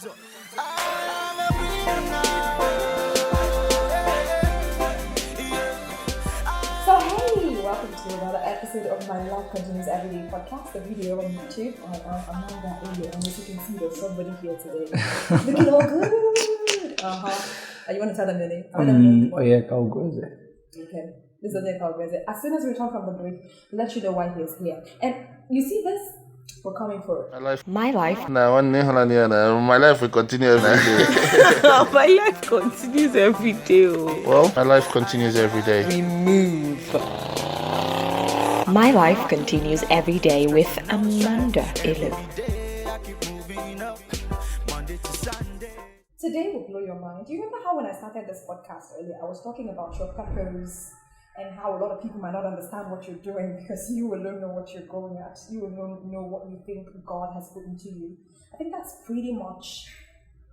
So hey, welcome to another episode of My Life Continues Everyday podcast, the video on YouTube. I am Amanda Oyo, and as you can see, there's somebody here today looking all good. You want to tell them the name? Kaugweze. Okay, this is Onyeka Kaugweze. As soon as we return from the break, we'll let you know why he's here. And you see this? We're coming for My life. My life will continue every day. My life continues every day. Well, my life continues every day. We move. My life continues every day with Amanda Elu. Today will blow your mind. Do you remember how when I started this podcast earlier, I was talking about your purpose and how a lot of people might not understand what you're doing because you alone know what you're going at. You alone know what you think God has put into you. I think that's pretty much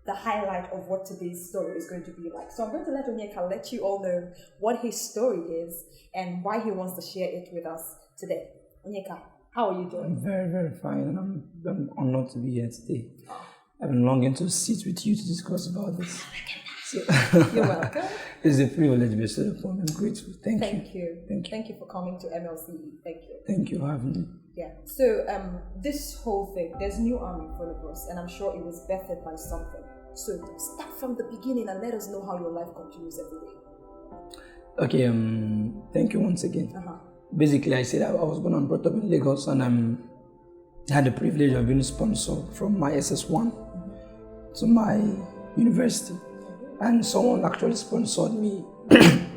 the highlight of what today's story is going to be like. So I'm going to let Onyeka let you all know what his story is and why he wants to share it with us today. Onyeka, how are you doing? I'm very, very fine, and I'm honored to be here today. I've been longing to sit with you to discuss about this. So, you're welcome. It's a privilege bestowed upon me. I'm grateful. Thank you. Thank you for coming to MLCE. Thank you. Thank you for having me. Yeah. So this whole thing, there's new army in front of us, and I'm sure it was birthed by something. So start from the beginning and let us know how your life continues every day. Okay. Thank you once again. Basically, I said I was born and brought up in Lagos, and I had the privilege of being sponsored from my SS1 to my university. And someone actually sponsored me,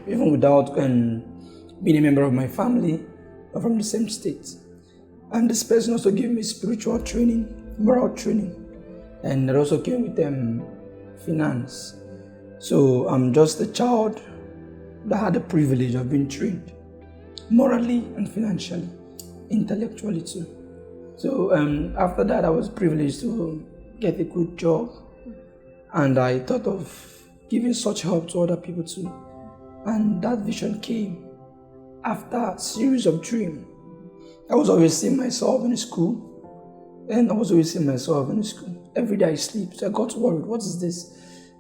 even without being a member of my family or from the same state. And this person also gave me spiritual training, moral training, and it also came with finance. So I'm just a child that had the privilege of being trained morally and financially, intellectually too. So after that, I was privileged to get a good job, and I thought of giving such help to other people too. And that vision came after a series of dreams. I was always seeing myself in school, and I was always seeing myself in school. Every day I sleep, so I got worried, what is this?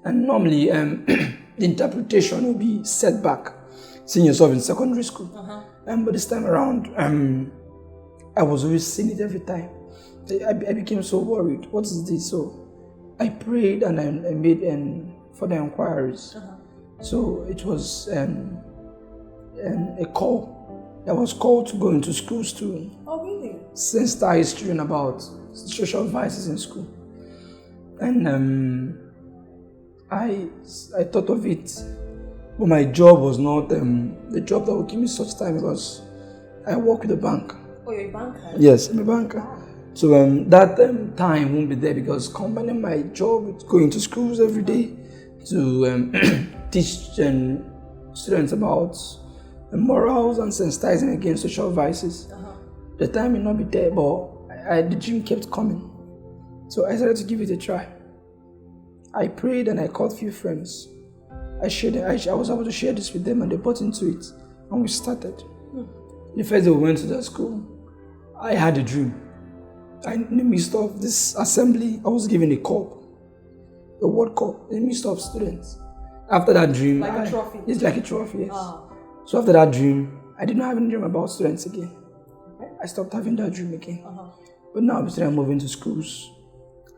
And normally the interpretation will be set back, seeing yourself in secondary school. But this time around, I was always seeing it every time. I became so worried, what is this? So I prayed and I made further inquiries. So it was a call that was called to go into schools to censor history and about social vices in school. And I thought of it, but my job was not the job that would give me such time because I work with a bank. Oh, you're a banker? Yes, I'm a banker. So that time won't be there because combining my job with going to schools every day to teach students about morals and sensitizing against social vices. The time may not be there, but the dream kept coming. So I decided to give it a try. I prayed and I called a few friends. I was able to share this with them and they bought into it. And we started. The first day we went to that school, I had a dream. In the midst of this assembly, I was given a cup. A word cup in the midst of students. After that dream, like a trophy. It's like a trophy, yes. So after that dream, I did not have any dream about students again. Okay. I stopped having that dream again. But now I'm moving to schools,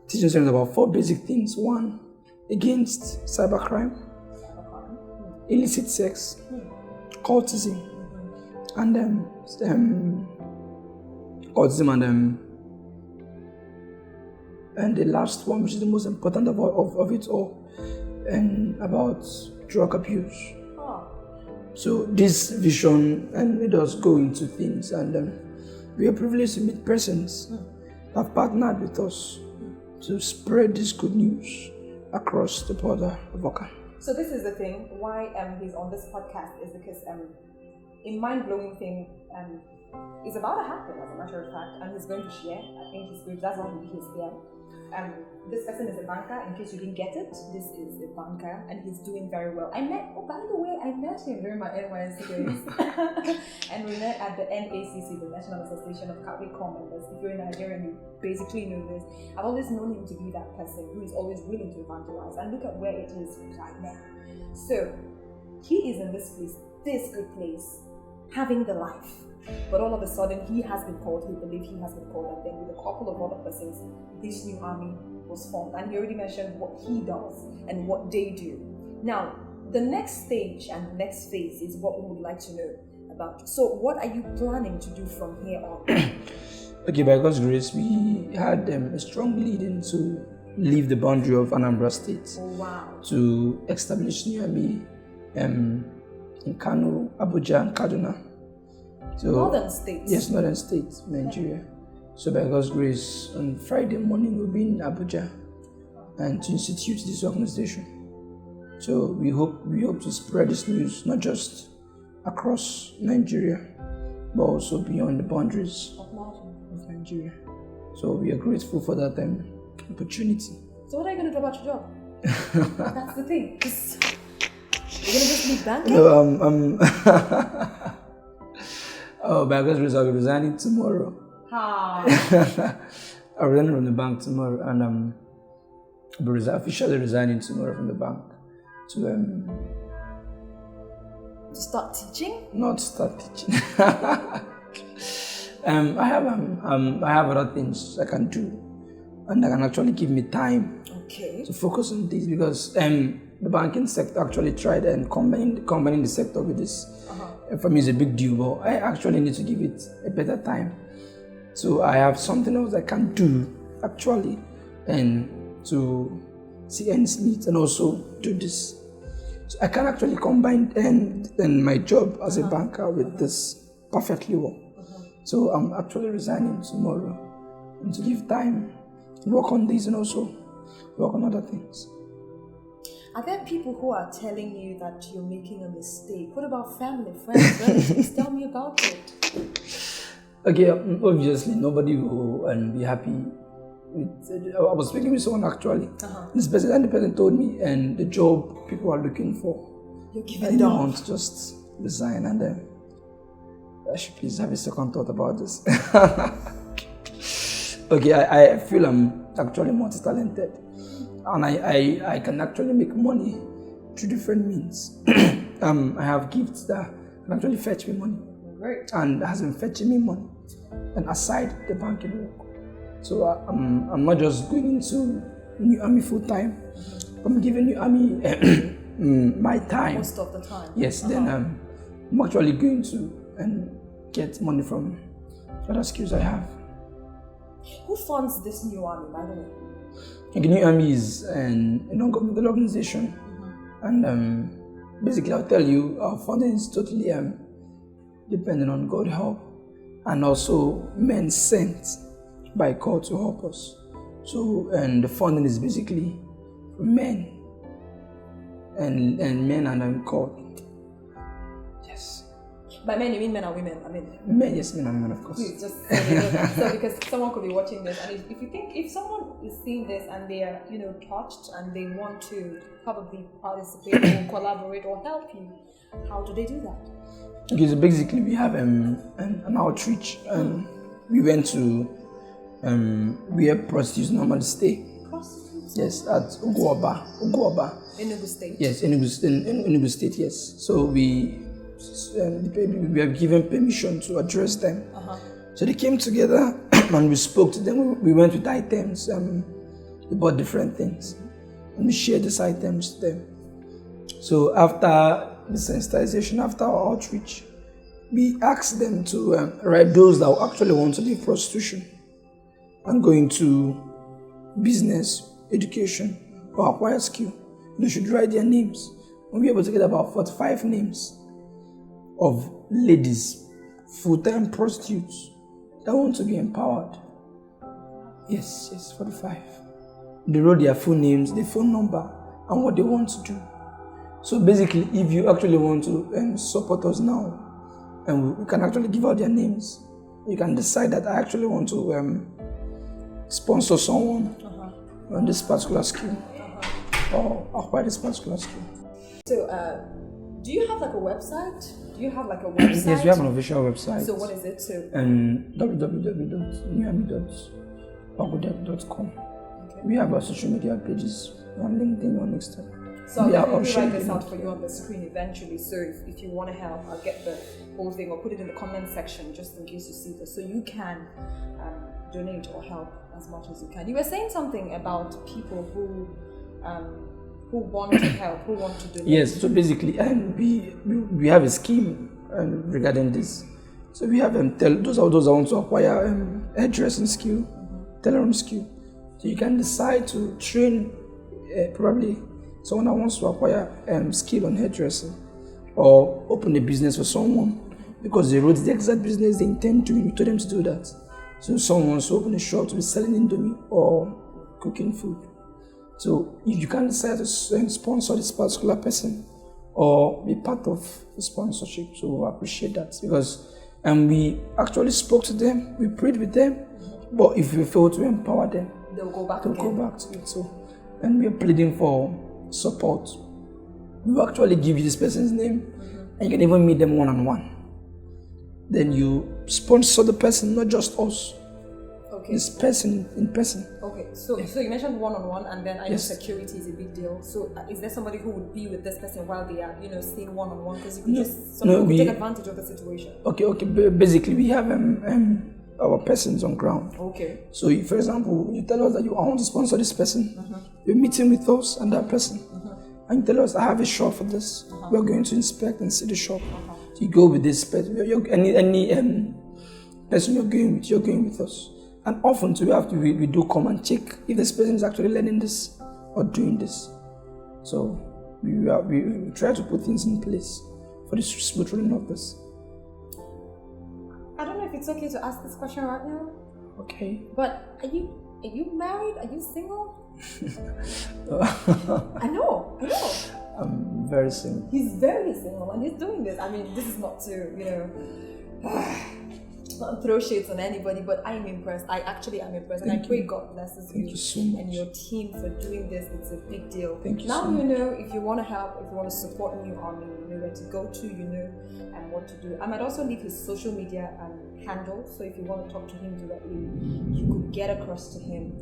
teaching students about 4 basic things. 1, against cybercrime, illicit sex, cultism, and and the last one, which is the most important of it all, and about drug abuse. So this vision made us go into things, and we are privileged to meet persons that have partnered with us to spread this good news across the border of Oka. So this is the thing, why he's on this podcast is because a mind-blowing thing is about to happen, as a matter of fact, and he's going to share. I think he's good. That's why he's here. This person is a banker. In case you didn't get it, this is a banker, and he's doing very well. By the way, I met him during my NYSC days, and we met at the NACC, the National Association of Catholic Corps Members. If you're in Nigeria, you basically know this. I've always known him to be that person who is always willing to evangelize, and look at where it is right now. So he is in this place, this good place, having the life. But all of a sudden, he has been called, he believes he has been called, and then with a couple of other persons, this new army was formed. And he already mentioned what he does and what they do. Now, the next stage and the next phase is what we would like to know about. So, what are you planning to do from here on? Okay, by God's grace, we had a strong leading to leave the boundary of Anambra State. Oh, wow. To establish new army in Kano, Abuja, and Kaduna. So, Northern states? Yes, Northern states, Nigeria. So by God's grace, on Friday morning we'll be in Abuja and to institute this organization. So we hope to spread this news not just across Nigeria, but also beyond the boundaries of Nigeria. So we are grateful for that opportunity. So what are you going to do about your job? That's the thing. You're going to just leave banking? No, by God's grace, I'll be resigning tomorrow. How? I'll resign from the bank tomorrow, and I'll be officially resigning tomorrow from the bank to start teaching. Not start teaching. I have other things I can do, and that can actually give me time to focus on this, because the banking sector actually tried and combining the sector with this. For me, it's a big deal, but I actually need to give it a better time. So I have something else I can do actually, and to see ends meet and also do this. So I can actually combine and my job as a banker with this perfectly well. So I'm actually resigning tomorrow, and to give time to work on this and also work on other things. Are there people who are telling you that you're making a mistake? What about family, friends, relatives? Tell me about it. Okay, obviously nobody will be happy with. I was speaking with someone actually. This person, and the person told me, and the job people are looking for. You're giving up. I want to just resign, and I should please have a second thought about this. Okay, I feel I'm actually multi-talented, and I can actually make money through different means. I have gifts that can actually fetch me money. Right. And has been fetching me money, and aside the banking work. So I'm not just going into New Army full time. I'm giving New Army my time. Most of the time. Yes. Then I'm actually going to get money from other skills I have. Who funds this New Army, by the way? The New Army is a non-governmental organization, and basically I'll tell you, our funding is totally depending on God's help, and also men sent by God to help us. So, and the funding is basically men, and men and God. Yes. By men, you mean men and women? I mean men, yes, men and women, of course. Please, just so because someone could be watching this, and if someone is seeing this and they are touched and they want to probably participate or collaborate or help you, how do they do that? Okay, so basically we have an outreach. We went to where prostitutes normally stay. Prostitutes? Yes, at Uguoba. Enugu State? Yes, Enugu State, yes. So we have given permission to address them. So they came together and we spoke to them. We went with items. We bought different things and we shared these items to them. So after the sensitization, after our outreach, we asked them to write those that actually want to leave prostitution and go into business, education, or acquire skill. They should write their names. And we were able to get about 45 names of ladies, full-time prostitutes that want to be empowered. Yes, 45. They wrote their full names, their phone number, and what they want to do. So basically, if you actually want to support us now, and we can actually give out their names, you can decide that I actually want to sponsor someone on this particular skill or acquire this particular skill. So, do you have like a website? Do you have like a website? Yes, we have an official website. So what is it? So www.newamidots.com. okay. We have our social media pages on LinkedIn, on Instagram. So I'll definitely write this out for you on the screen eventually. So if you want to help, I'll get the whole thing or put it in the comment section just in case you see this. So you can donate or help as much as you can. You were saying something about people who want to help, who want to donate. Yes, so basically, we have a scheme regarding this. So we have those that want to acquire hairdressing skill, tailoring skill. So you can decide to train probably someone that wants to acquire skill on hairdressing or open a business for someone because they wrote the exact business they intend to. You told them to do that. So someone wants to open a shop to be selling Indomie or cooking food. So if you can decide to sponsor this particular person or be part of the sponsorship, so we appreciate that because we actually spoke to them, we prayed with them, but if we fail to empower them, they'll go back to it. So, and we are pleading for support. We will actually give you this person's name, and you can even meet them one-on-one. Then you sponsor the person, not just us. Okay. This person in person. Okay, so you mentioned one-on-one, and then I know security is a big deal. So is there somebody who would be with this person while they are, staying one-on-one? Because you could take advantage of the situation. Okay. Basically, we have our persons on ground. Okay. So, if, for example, you tell us that you want to sponsor this person, you're meeting with us and that person, and you tell us I have a shop for this. We're going to inspect and see the shop. So you go with this person. Any person you're going with us. And often, so we do come and check if this person is actually learning this or doing this. So we try to put things in place for the smooth running of this. I don't know if it's okay to ask this question right now. Okay. But are you married? Are you single? I know. I'm very single. He's very single and he's doing this. I mean, this is not to, not throw shades on anybody, but I am impressed. I actually am impressed. And I pray God blesses you so much. And your team for doing this. It's a big deal. Thank you now so much. If you want to help, if you want to support New Army, you know where to go to, and what to do. I might also leave his social media handle, so if you want to talk to him directly, you could get across to him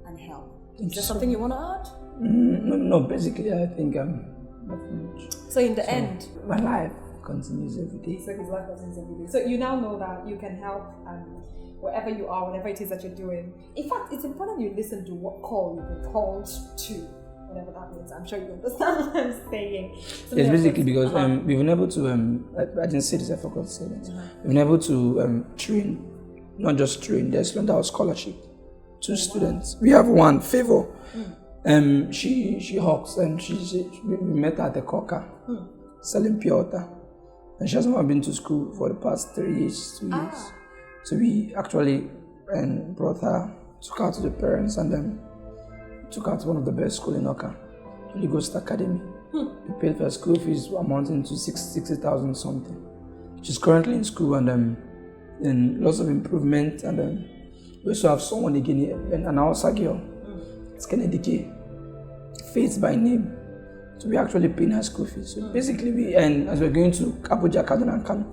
and help. Is there something you want to add? No, basically I think I'm nothing much. So in the end, my life continues every day. So his life continues every day. So you now know that you can help wherever you are, whatever it is that you're doing. In fact, it's important you listen to what call you've been called to, whatever that means. I'm sure you understand what I'm saying. So yes, basically because we've been able to, I didn't say this, I forgot to say that. We've been able to train, not just train, there's our scholarship. 2 students. We have one, Favor. She hawks and we met her at the Coca, selling pure water. And she hasn't been to school for the past 3 years, 2 years. So we actually brought her, took her to the parents, and then took her to one of the best schools in Oka, Holy Ghost Academy. We paid for her school fees amounting to 60,000 something. She's currently in school and lots of improvement. And we also have someone again, an Hausa girl. It's Kennedy K. Faith by name. So we actually paying her school fees. So basically, as we're going to Abuja, Kaduna, and Kano,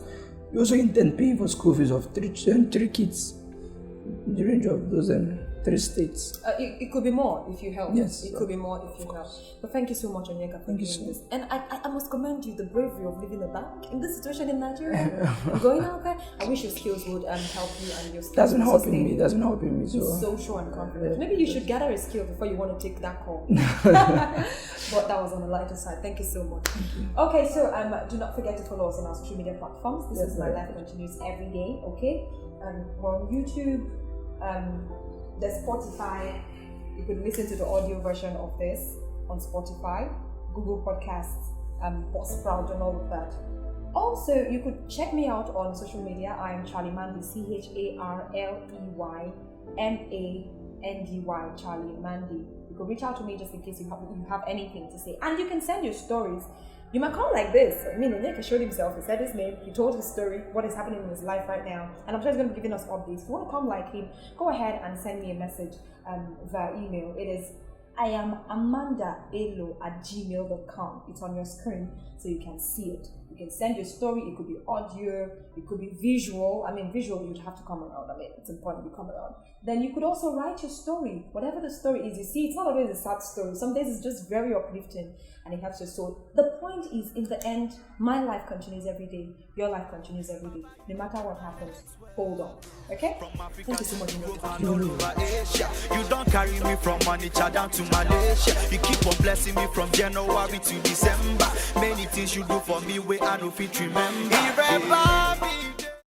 we also intend paying for school fees of 3 kids in the range of those 3 states. It could be more if you help. Yes. It could be more if you help. But thank you so much, Onyeka, for doing this. And I must commend you, the bravery of leaving the bank in this situation in Nigeria. Going out there, I wish your skills would help you and your skills. That's been helping me. He's so sure and confident. Maybe you should gather a skill before you want to take that call. But that was on the lighter side. Thank you so much. Okay, so do not forget to follow us on our social media platforms. This is My Life Continues every day. Okay, we're on YouTube. There's Spotify. You could listen to the audio version of this on Spotify, Google Podcasts, Buzzsprout, and all of that. Also, you could check me out on social media. I am Charlie Mandy, CharleyMandy, Charlie Mandy. You You can reach out to me just in case you have anything to say. And you can send your stories. You might come like this. I mean, Nick showed himself. He said his name. He told his story, what is happening in his life right now. And I'm sure he's going to be giving us updates. If you want to come like him, go ahead and send me a message via email. It is IamAmandaElo@gmail.com. It's on your screen so you can see it. You can send your story. It could be audio. It could be visual. I mean, visual, you'd have to come around. I mean, it's important you come around. Then you could also write your story. Whatever the story is, you see, it's not always a sad story. Some days it's just very uplifting and it helps your soul. The point is, in the end, my life continues every day. Your life continues every day. No matter what happens, hold on. Okay? Thank you so much. You don't carry me from Onitsha down to Malaysia. You keep on blessing me from January to December. Many things you do for me where I don't fit remember.